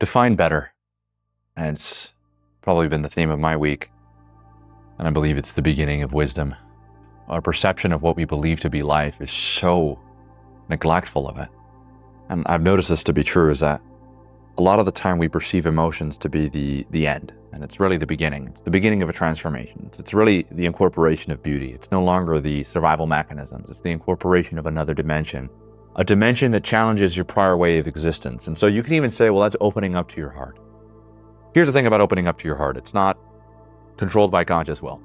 Define better. And it's probably been the theme of my week. And I believe it's the beginning of wisdom. Our perception of what we believe to be life is so neglectful of it. And I've noticed this to be true, is that a lot of the time we perceive emotions to be the end. And it's really the beginning. It's the beginning of a transformation. It's really the incorporation of beauty. It's no longer the survival mechanisms. It's the incorporation of another dimension. A dimension that challenges your prior way of existence. And so you can even say, well, that's opening up to your heart. Here's the thing about opening up to your heart. It's not controlled by conscious will.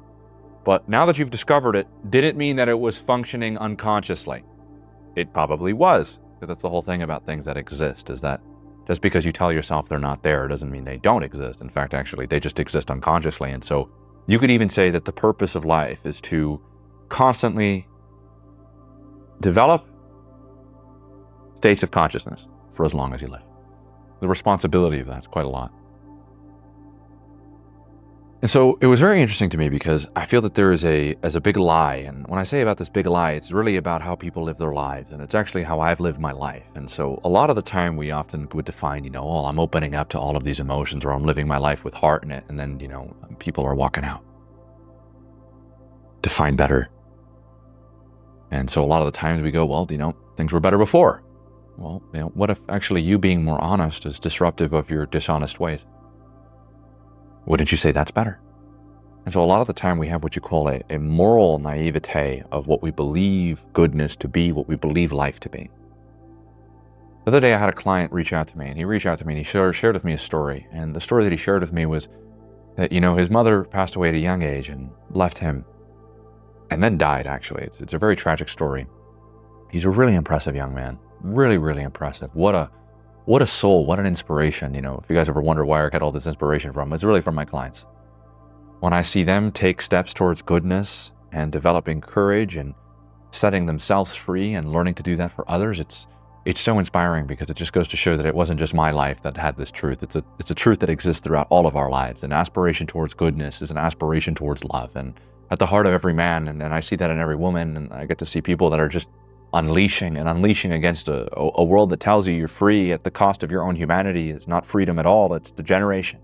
But now that you've discovered it, did it mean that it was functioning unconsciously? It probably was, because that's the whole thing about things that exist, is that just because you tell yourself they're not there doesn't mean they don't exist. In fact, actually, they just exist unconsciously. And so you could even say that the purpose of life is to constantly develop states of consciousness for as long as you live. The responsibility of that's quite a lot. And so it was very interesting to me because I feel that there is a big lie. And when I say about this big lie, it's really about how people live their lives. And it's actually how I've lived my life. And so a lot of the time we often would define, oh, I'm opening up to all of these emotions, or I'm living my life with heart in it. And then, people are walking out. Define better. And so a lot of the times we go, well, things were better before. Well, what if actually you being more honest is disruptive of your dishonest ways? Wouldn't you say that's better? And so a lot of the time we have what you call a moral naivete of what we believe goodness to be, what we believe life to be. The other day I had a client reach out to me, and he shared with me a story. And the story that he shared with me was that, his mother passed away at a young age and left him, and then died, actually. It's a very tragic story. He's a really impressive young man. Really, really impressive. What a soul, what an inspiration. If you guys ever wonder where I get all this inspiration from, it's really from my clients. When I see them take steps towards goodness and developing courage and setting themselves free and learning to do that for others, it's so inspiring, because it just goes to show that it wasn't just my life that had this truth. It's a truth that exists throughout all of our lives. An aspiration towards goodness is an aspiration towards love, and at the heart of every man, and I see that in every woman, and I get to see people that are just unleashing against a world that tells you you're free at the cost of your own humanity is not freedom at all, it's degeneration.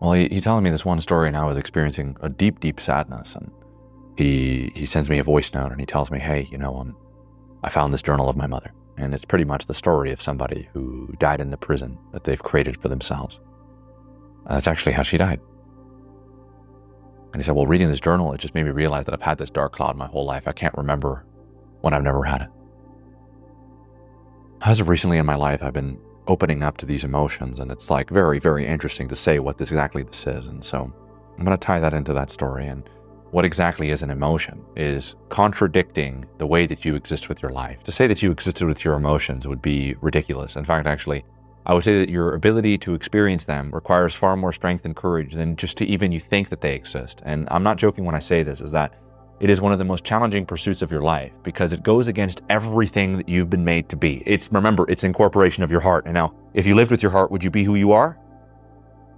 Well, he telling me this one story, and I was experiencing a deep, deep sadness, and he sends me a voice note, and he tells me, hey, I found this journal of my mother, and it's pretty much the story of somebody who died in the prison that they've created for themselves. That's actually how she died. And he said, well, reading this journal, it just made me realize that I've had this dark cloud my whole life. I can't remember when I've never had it. As of recently in my life, I've been opening up to these emotions, and it's like very, very interesting to say what this is. And so I'm going to tie that into that story. And what exactly is an emotion is contradicting the way that you exist with your life. To say that you existed with your emotions would be ridiculous. In fact, actually, I would say that your ability to experience them requires far more strength and courage than just to even you think that they exist. And I'm not joking when I say this, is that it is one of the most challenging pursuits of your life, because it goes against everything that you've been made to be. Remember, it's incorporation of your heart. And now, if you lived with your heart, would you be who you are?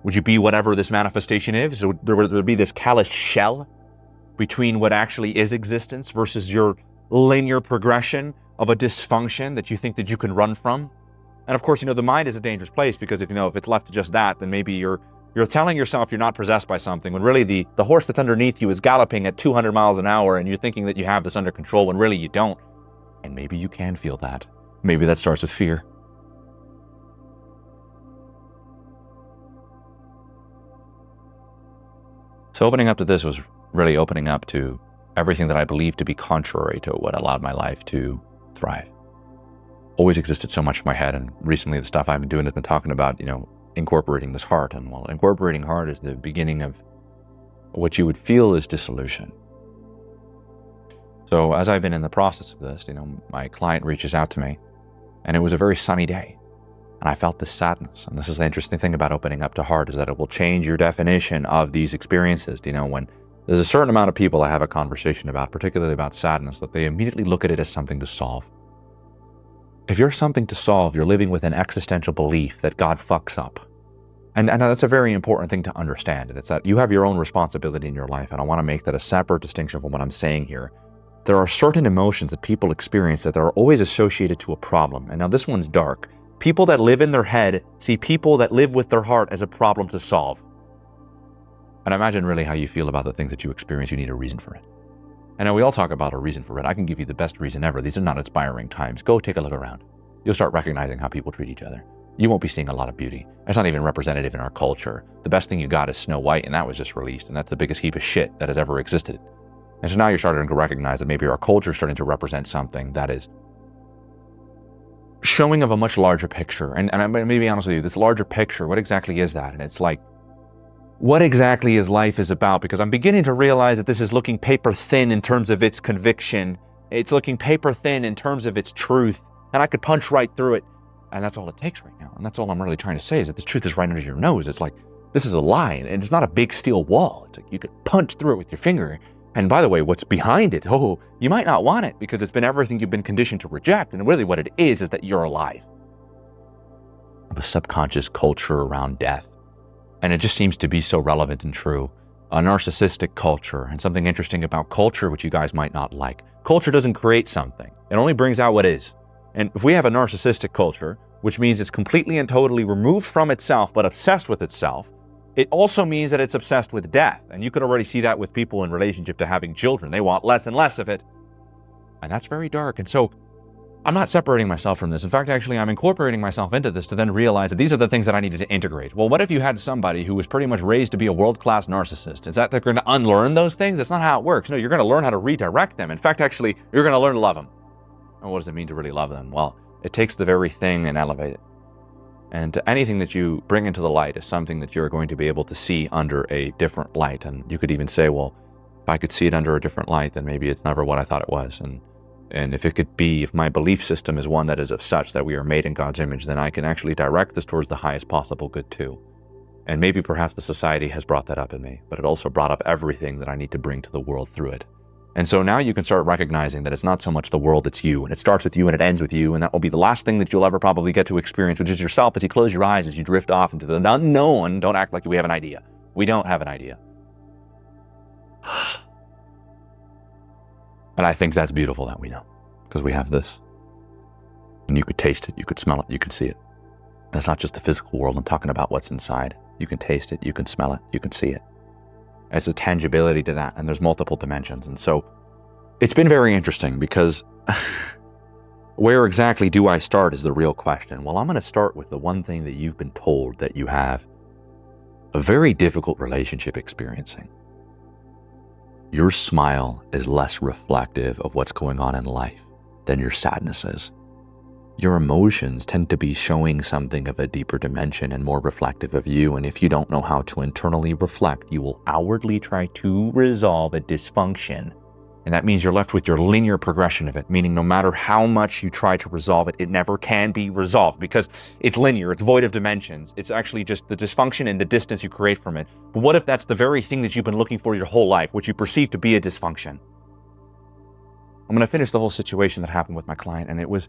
Would you be whatever this manifestation is? So there would be this callous shell between what actually is existence versus your linear progression of a dysfunction that you think that you can run from. And of course, the mind is a dangerous place, because if it's left to just that, then maybe you're telling yourself you're not possessed by something, when really the horse that's underneath you is galloping at 200 miles an hour, and you're thinking that you have this under control when really you don't. And maybe you can feel that. Maybe that starts with fear. So opening up to this was really opening up to everything that I believed to be contrary to what allowed my life to thrive. Always existed so much in my head, and recently the stuff I've been doing has been talking about, incorporating this heart. And well, incorporating heart is the beginning of what you would feel is dissolution. So as I've been in the process of this, my client reaches out to me, and it was a very sunny day, and I felt this sadness. And this is the interesting thing about opening up to heart, is that it will change your definition of these experiences. When there's a certain amount of people I have a conversation about, particularly about sadness, that they immediately look at it as something to solve. If you're something to solve, you're living with an existential belief that God fucks up. And that's a very important thing to understand. And it's that you have your own responsibility in your life. And I want to make that a separate distinction from what I'm saying here. There are certain emotions that people experience that are always associated to a problem. And now this one's dark. People that live in their head see people that live with their heart as a problem to solve. And imagine really how you feel about the things that you experience. You need a reason for it. I know we all talk about a reason for it. I can give you the best reason ever. These are not inspiring times. Go take a look around. You'll start recognizing how people treat each other. You won't be seeing a lot of beauty. That's not even representative in our culture. The best thing you got is Snow White, and that was just released, and that's the biggest heap of shit that has ever existed. And so now you're starting to recognize that maybe our culture is starting to represent something that is showing of a much larger picture. And I'm going to be honest with you, this larger picture, what exactly is that? And it's like, what exactly is life is about? Because I'm beginning to realize that this is looking paper thin in terms of its conviction. It's looking paper thin in terms of its truth. And I could punch right through it. And that's all it takes right now. And that's all I'm really trying to say is that this truth is right under your nose. It's like, this is a lie. And it's not a big steel wall. It's like you could punch through it with your finger. And by the way, what's behind it, you might not want it because it's been everything you've been conditioned to reject. And really what it is that you're alive. Of a subconscious culture around death. And it just seems to be so relevant and true. A narcissistic culture, and something interesting about culture, which you guys might not like. Culture doesn't create something. It only brings out what is. And if we have a narcissistic culture, which means it's completely and totally removed from itself, but obsessed with itself, it also means that it's obsessed with death. And you could already see that with people in relationship to having children. They want less and less of it. And that's very dark. And so I'm not separating myself from this. In fact, actually, I'm incorporating myself into this to then realize that these are the things that I needed to integrate. Well, what if you had somebody who was pretty much raised to be a world-class narcissist? Is that they're going to unlearn those things? That's not how it works. No, you're going to learn how to redirect them. In fact, actually, you're going to learn to love them. And what does it mean to really love them? Well, it takes the very thing and elevate it. And anything that you bring into the light is something that you're going to be able to see under a different light. And you could even say, well, if I could see it under a different light, then maybe it's never what I thought it was. And if it could be, if my belief system is one that is of such that we are made in God's image, then I can actually direct this towards the highest possible good too. And maybe perhaps the society has brought that up in me, but it also brought up everything that I need to bring to the world through it. And so now you can start recognizing that it's not so much the world, it's you. And it starts with you and it ends with you. And that will be the last thing that you'll ever probably get to experience, which is yourself as you close your eyes, as you drift off into the unknown. Don't act like we have an idea. We don't have an idea. And I think that's beautiful that we know. Because we have this. And you could taste it, you could smell it, you could see it. And it's not just the physical world, I'm talking about what's inside. You can taste it, you can smell it, you can see it. It's a tangibility to that, and there's multiple dimensions. And so it's been very interesting because where exactly do I start is the real question. Well, I'm going to start with the one thing that you've been told that you have a very difficult relationship experiencing. Your smile is less reflective of what's going on in life than your sadness is. Your emotions tend to be showing something of a deeper dimension and more reflective of you, and if you don't know how to internally reflect, you will outwardly try to resolve a dysfunction. And that means you're left with your linear progression of it, meaning no matter how much you try to resolve it, it never can be resolved because it's linear, it's void of dimensions. It's actually just the dysfunction and the distance you create from it. But what if that's the very thing that you've been looking for your whole life, which you perceive to be a dysfunction? I'm going to finish the whole situation that happened with my client, and it was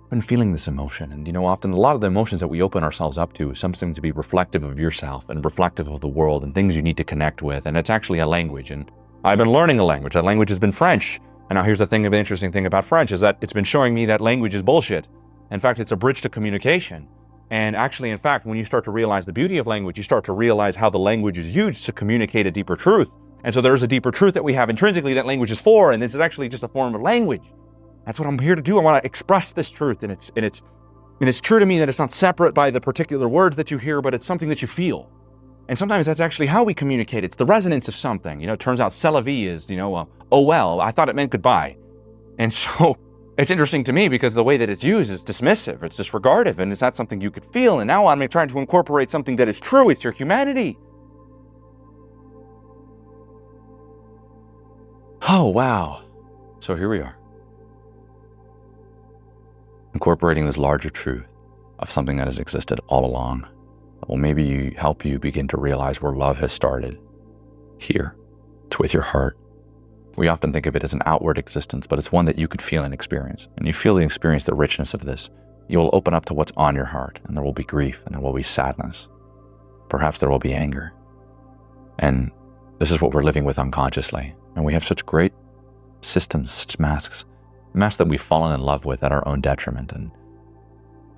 been feeling this emotion. And often a lot of the emotions that we open ourselves up to is something to be reflective of yourself and reflective of the world and things you need to connect with. And it's actually a language. And I've been learning a language. That language has been French. And now here's the interesting thing about French is that it's been showing me that language is bullshit. In fact, it's a bridge to communication. And actually, in fact, when you start to realize the beauty of language, you start to realize how the language is used to communicate a deeper truth. And so there's a deeper truth that we have intrinsically that language is for. And this is actually just a form of language. That's what I'm here to do. I want to express this truth, and it's true to me that it's not separate by the particular words that you hear, but it's something that you feel. And sometimes that's actually how we communicate. It's the resonance of something. It turns out c'est la vie is, oh well, I thought it meant goodbye. And so it's interesting to me because the way that it's used is dismissive, it's disregardative, and it's not something you could feel. And now I'm trying to incorporate something that is true. It's your humanity. Oh, wow. So here we are. Incorporating this larger truth of something that has existed all along that will maybe help you begin to realize where love has started. Here, it's with your heart. We often think of it as an outward existence, but it's one that you could feel and experience. And you feel and experience the richness of this. You will open up to what's on your heart, and there will be grief, and there will be sadness. Perhaps there will be anger. And this is what we're living with unconsciously. And we have such great systems, such masks that we've fallen in love with at our own detriment. And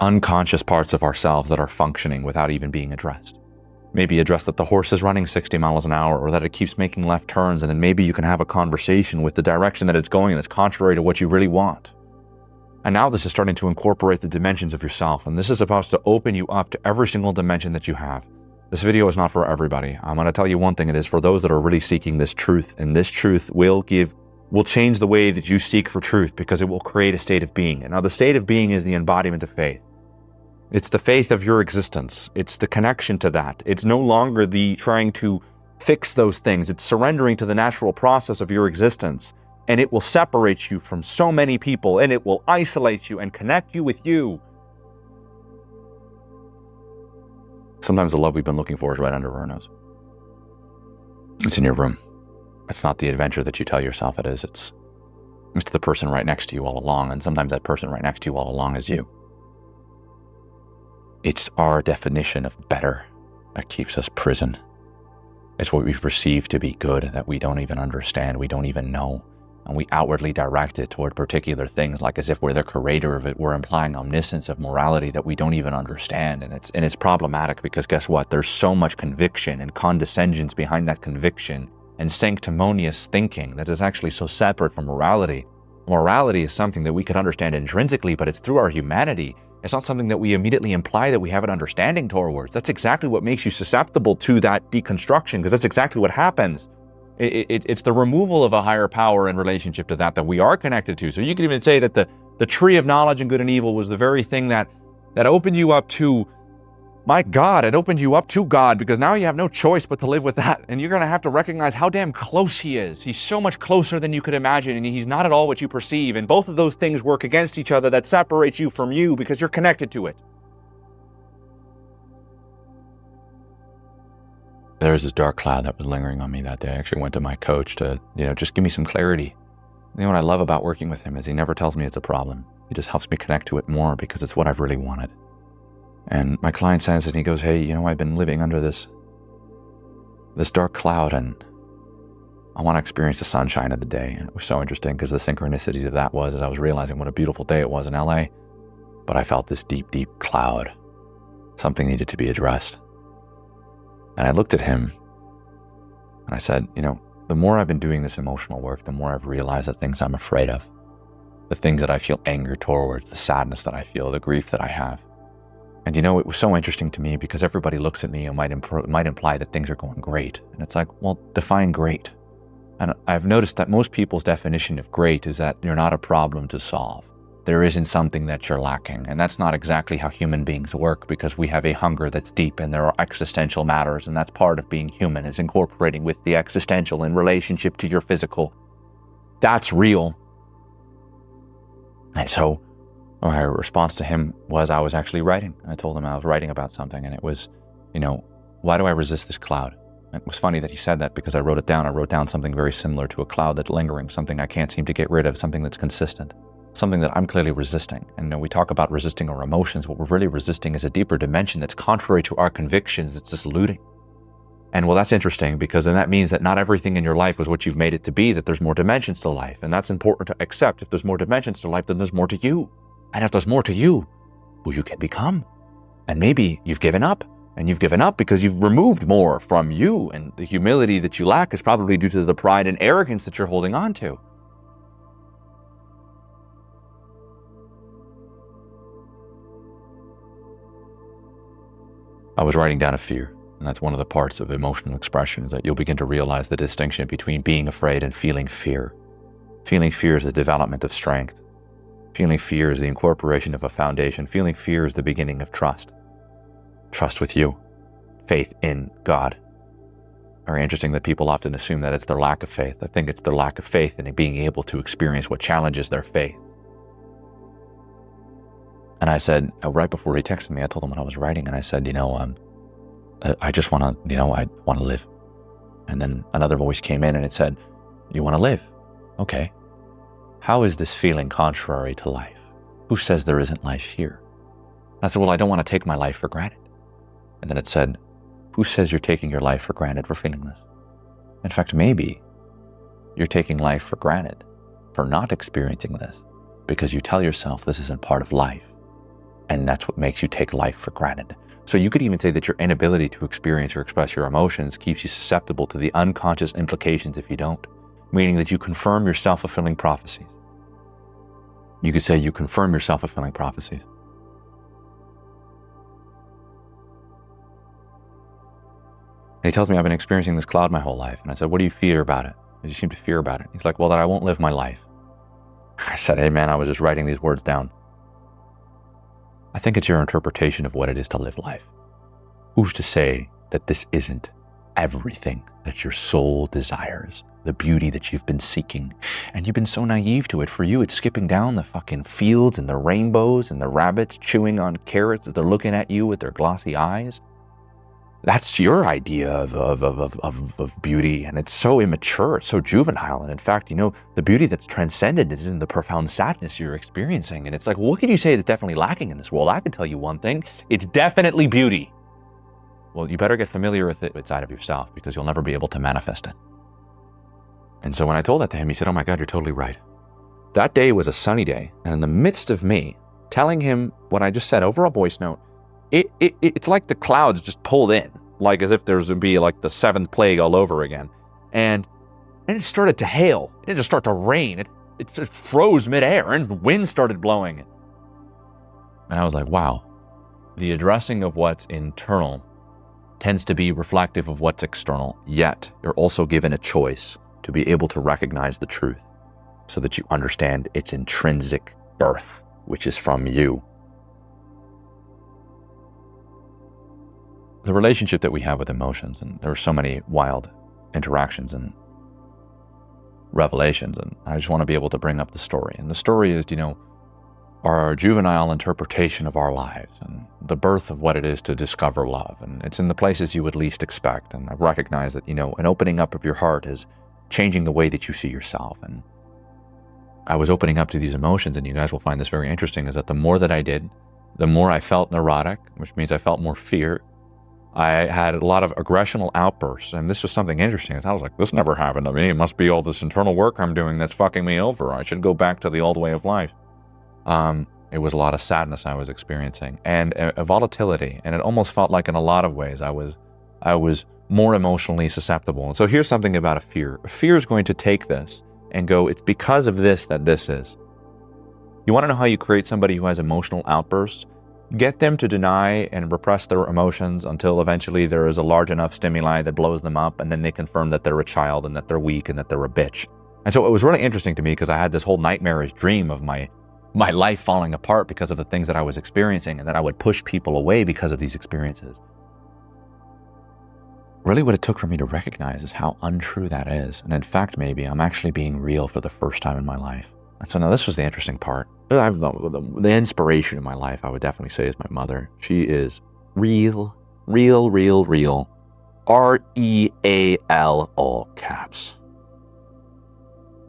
unconscious parts of ourselves that are functioning without even being addressed. Maybe address that the horse is running 60 miles an hour, or that it keeps making left turns, and then maybe you can have a conversation with the direction that it's going that's contrary to what you really want. And now this is starting to incorporate the dimensions of yourself, and this is supposed to open you up to every single dimension that you have. This video is not for everybody. I'm going to tell you one thing, it is for those that are really seeking this truth, and this truth will change the way that you seek for truth, because it will create a state of being. And now the state of being is the embodiment of faith. It's the faith of your existence. It's the connection to that. It's no longer the trying to fix those things. It's surrendering to the natural process of your existence. And it will separate you from so many people, and it will isolate you and connect you with you. Sometimes the love we've been looking for is right under our nose. It's in your room. It's not the adventure that you tell yourself it is. It's the person right next to you all along, and sometimes that person right next to you all along is you. It's our definition of better that keeps us prisoned. It's what we perceive to be good that we don't even understand, we don't even know. And we outwardly direct it toward particular things, like as if we're the creator of it. We're implying omniscience of morality that we don't even understand. And it's problematic, because guess what? There's so much conviction and condescensions behind that conviction, and sanctimonious thinking that is actually so separate from morality. Morality is something that we could understand intrinsically, but it's through our humanity. It's not something that we immediately imply that we have an understanding towards. That's exactly what makes you susceptible to that deconstruction, because that's exactly what happens. It's the removal of a higher power in relationship to that we are connected to. So you could even say that the tree of knowledge and good and evil was the very thing that opened you up to, my God, it opened you up to God, because now you have no choice but to live with that. And you're going to have to recognize how damn close he is. He's so much closer than you could imagine, and he's not at all what you perceive. And both of those things work against each other that separates you from you, because you're connected to it. There was this dark cloud that was lingering on me that day. I actually went to my coach to, just give me some clarity. What I love about working with him is he never tells me it's a problem. He just helps me connect to it more, because it's what I've really wanted. And my client says it, and he goes, hey, I've been living under this dark cloud, and I want to experience the sunshine of the day. And it was so interesting, because the synchronicities of that was, as I was realizing what a beautiful day it was in LA, but I felt this deep, deep cloud. Something needed to be addressed. And I looked at him, and I said, the more I've been doing this emotional work, the more I've realized the things I'm afraid of, the things that I feel anger towards, the sadness that I feel, the grief that I have. And it was so interesting to me, because everybody looks at me and might imply that things are going great. And it's like, well, define great. And I've noticed that most people's definition of great is that you're not a problem to solve. There isn't something that you're lacking. And that's not exactly how human beings work, because we have a hunger that's deep, and there are existential matters. And that's part of being human, is incorporating with the existential in relationship to your physical. That's real. And so my response to him was, I was actually writing. I told him I was writing about something, and it was, why do I resist this cloud? It was funny that he said that, because I wrote it down. I wrote down something very similar to a cloud that's lingering, something I can't seem to get rid of, something that's consistent, something that I'm clearly resisting. And we talk about resisting our emotions. What we're really resisting is a deeper dimension that's contrary to our convictions. It's this looting. And well, that's interesting, because then that means that not everything in your life was what you've made it to be, that there's more dimensions to life. And that's important to accept. If there's more dimensions to life, then there's more to you. And if there's more to you, who you can become. And maybe you've given up, and you've given up because you've removed more from you, and the humility that you lack is probably due to the pride and arrogance that you're holding on to. I was writing down a fear, and that's one of the parts of emotional expression, is that you'll begin to realize the distinction between being afraid and feeling fear. Feeling fear is the development of strength. Feeling fear is the incorporation of a foundation. Feeling fear is the beginning of trust. Trust with you. Faith in God. Very interesting that people often assume that it's their lack of faith. I think it's their lack of faith in being able to experience what challenges their faith. And I said, right before he texted me, I told him what I was writing, and I said, I just want to, I want to live. And then another voice came in, and it said, you want to live? Okay. How is this feeling contrary to life? Who says there isn't life here? I said, well, I don't want to take my life for granted. And then it said, who says you're taking your life for granted for feeling this? In fact, maybe you're taking life for granted for not experiencing this, because you tell yourself this isn't part of life. And that's what makes you take life for granted. So you could even say that your inability to experience or express your emotions keeps you susceptible to the unconscious implications if you don't, meaning that you confirm your self-fulfilling prophecies. You could say you confirm your self-fulfilling prophecies. And he tells me, I've been experiencing this cloud my whole life. And I said, what do you fear about it? You seem to fear about it. He's like, well, that I won't live my life. I said, hey man, I was just writing these words down. I think it's your interpretation of what it is to live life. Who's to say that this isn't everything that your soul desires, the beauty that you've been seeking, and you've been so naive to it? For you, it's skipping down the fucking fields and the rainbows and the rabbits chewing on carrots as they're looking at you with their glossy eyes. That's your idea of beauty, and it's so immature, it's so juvenile. And in fact, the beauty that's transcendent is in the profound sadness you're experiencing. And it's like, well, what can you say that's definitely lacking in this world? I can tell you one thing, it's definitely beauty. Well, you better get familiar with it inside of yourself, because you'll never be able to manifest it. And so when I told that to him, he said, oh my God, you're totally right. That day was a sunny day, and in the midst of me telling him what I just said over a voice note, it's like the clouds just pulled in, like as if there's to be like the seventh plague all over again. And it started to hail. It didn't just start to rain. It just froze midair and the wind started blowing. And I was like, wow, the addressing of what's internal tends to be reflective of what's external, yet you're also given a choice to be able to recognize the truth so that you understand its intrinsic birth, which is from you. The relationship that we have with emotions, and there are so many wild interactions and revelations, and I just want to be able to bring up the story. And the story is, our juvenile interpretation of our lives and the birth of what it is to discover love. And it's in the places you would least expect. And I've recognized that, an opening up of your heart is changing the way that you see yourself. And I was opening up to these emotions, and you guys will find this very interesting, is that the more that I did, the more I felt neurotic, which means I felt more fear. I had a lot of aggressional outbursts, and this was something interesting. I was like, this never happened to me. It must be all this internal work I'm doing that's fucking me over. I should go back to the old way of life. It was a lot of sadness I was experiencing, and a volatility, and it almost felt like in a lot of ways I was more emotionally susceptible. And so here's something about a fear. A fear is going to take this and go, it's because of this that this is. You want to know how you create somebody who has emotional outbursts? Get them to deny and repress their emotions until eventually there is a large enough stimuli that blows them up, and then they confirm that they're a child and that they're weak and that they're a bitch. And so it was really interesting to me because I had this whole nightmarish dream of my life falling apart because of the things that I was experiencing, and that I would push people away because of these experiences. Really what it took for me to recognize is how untrue that is. And in fact, maybe I'm actually being real for the first time in my life. And so now this was the interesting part. The inspiration in my life, I would definitely say, is my mother. She is real. REAL. all caps.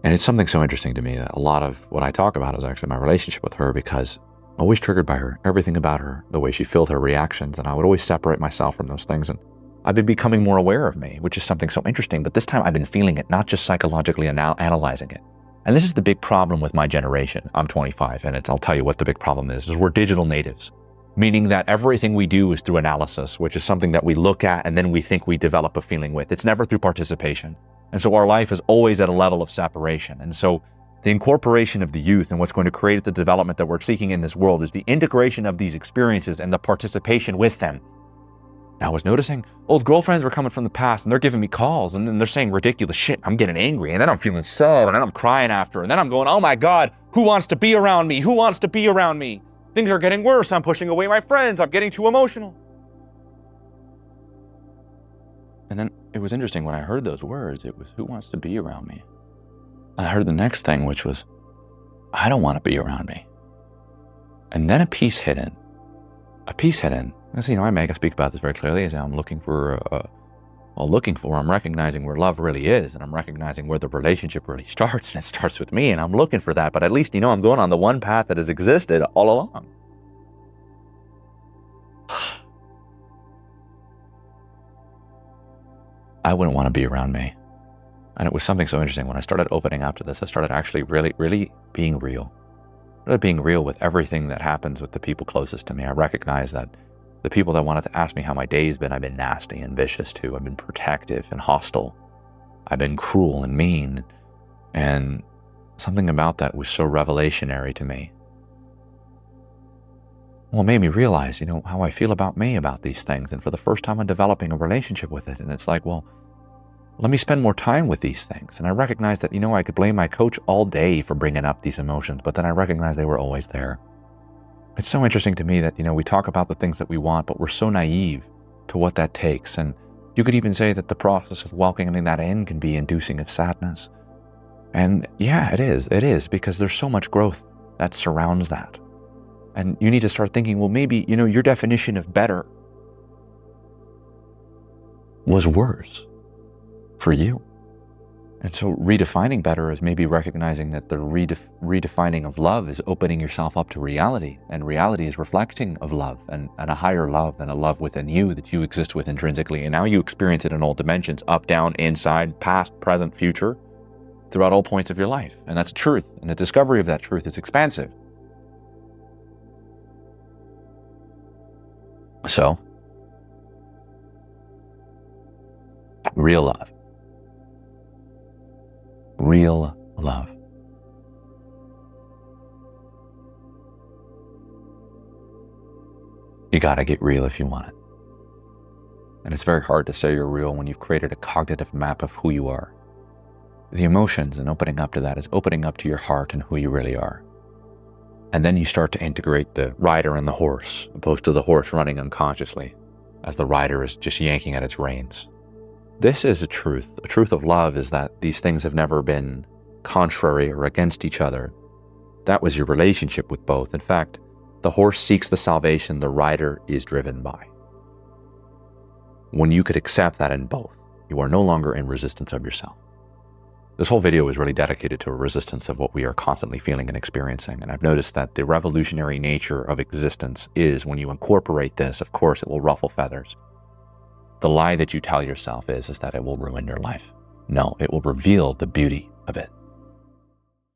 And it's something so interesting to me that a lot of what I talk about is actually my relationship with her, because I'm always triggered by her, everything about her, the way she filled her reactions, and I would always separate myself from those things. And I've been becoming more aware of me, which is something so interesting. But this time I've been feeling it, not just psychologically analyzing it. And this is the big problem with my generation. I'm 25, and I'll tell you what the big problem is we're digital natives, meaning that everything we do is through analysis, which is something that we look at and then we think we develop a feeling with. It's never through participation. And so our life is always at a level of separation. And so the incorporation of the youth and what's going to create the development that we're seeking in this world is the integration of these experiences and the participation with them. Now, I was noticing old girlfriends were coming from the past, and they're giving me calls, and then they're saying ridiculous shit. I'm getting angry, and then I'm feeling sad, and then I'm crying after, and then I'm going, oh my God, who wants to be around me? Who wants to be around me? Things are getting worse. I'm pushing away my friends. I'm getting too emotional. And then it was interesting when I heard those words, it was, who wants to be around me? I heard the next thing, which was, I don't want to be around me. And then a peace hit in. As you know, I speak about this very clearly, as I'm I'm recognizing where love really is, and I'm recognizing where the relationship really starts, and it starts with me, and I'm looking for that. But at least, I'm going on the one path that has existed all along. I wouldn't want to be around me. And it was something so interesting. When I started opening up to this, I started actually really, really being real. started being real with everything that happens with the people closest to me. I recognize that the people that wanted to ask me how my day's been, I've been nasty and vicious to. I've been protective and hostile. I've been cruel and mean. And something about that was so revelationary to me. Well, it made me realize, how I feel about me about these things. And for the first time, I'm developing a relationship with it. And it's like, well, let me spend more time with these things. And I recognized that, I could blame my coach all day for bringing up these emotions, but then I recognized they were always there. It's so interesting to me that, we talk about the things that we want, but we're so naive to what that takes. And you could even say that the process of welcoming that in can be inducing of sadness. And yeah, it is because there's so much growth that surrounds that. And you need to start thinking, well, maybe, your definition of better was worse for you. And so redefining better is maybe recognizing that the redefining of love is opening yourself up to reality. And reality is reflecting of love and a higher love and a love within you that you exist with intrinsically. And now you experience it in all dimensions, up, down, inside, past, present, future, throughout all points of your life. And that's truth. And the discovery of that truth is expansive. So, real love. Real love. You gotta get real if you want it. And it's very hard to say you're real when you've created a cognitive map of who you are. The emotions and opening up to that is opening up to your heart and who you really are. And then you start to integrate the rider and the horse, opposed to the horse running unconsciously, as the rider is just yanking at its reins. This is a truth. A truth of love is that these things have never been contrary or against each other. That was your relationship with both. In fact, the horse seeks the salvation the rider is driven by. When you could accept that in both, you are no longer in resistance of yourself. This whole video is really dedicated to a resistance of what we are constantly feeling and experiencing. And I've noticed that the revolutionary nature of existence is when you incorporate this, of course, it will ruffle feathers. The lie that you tell yourself is that it will ruin your life. No, it will reveal the beauty of it.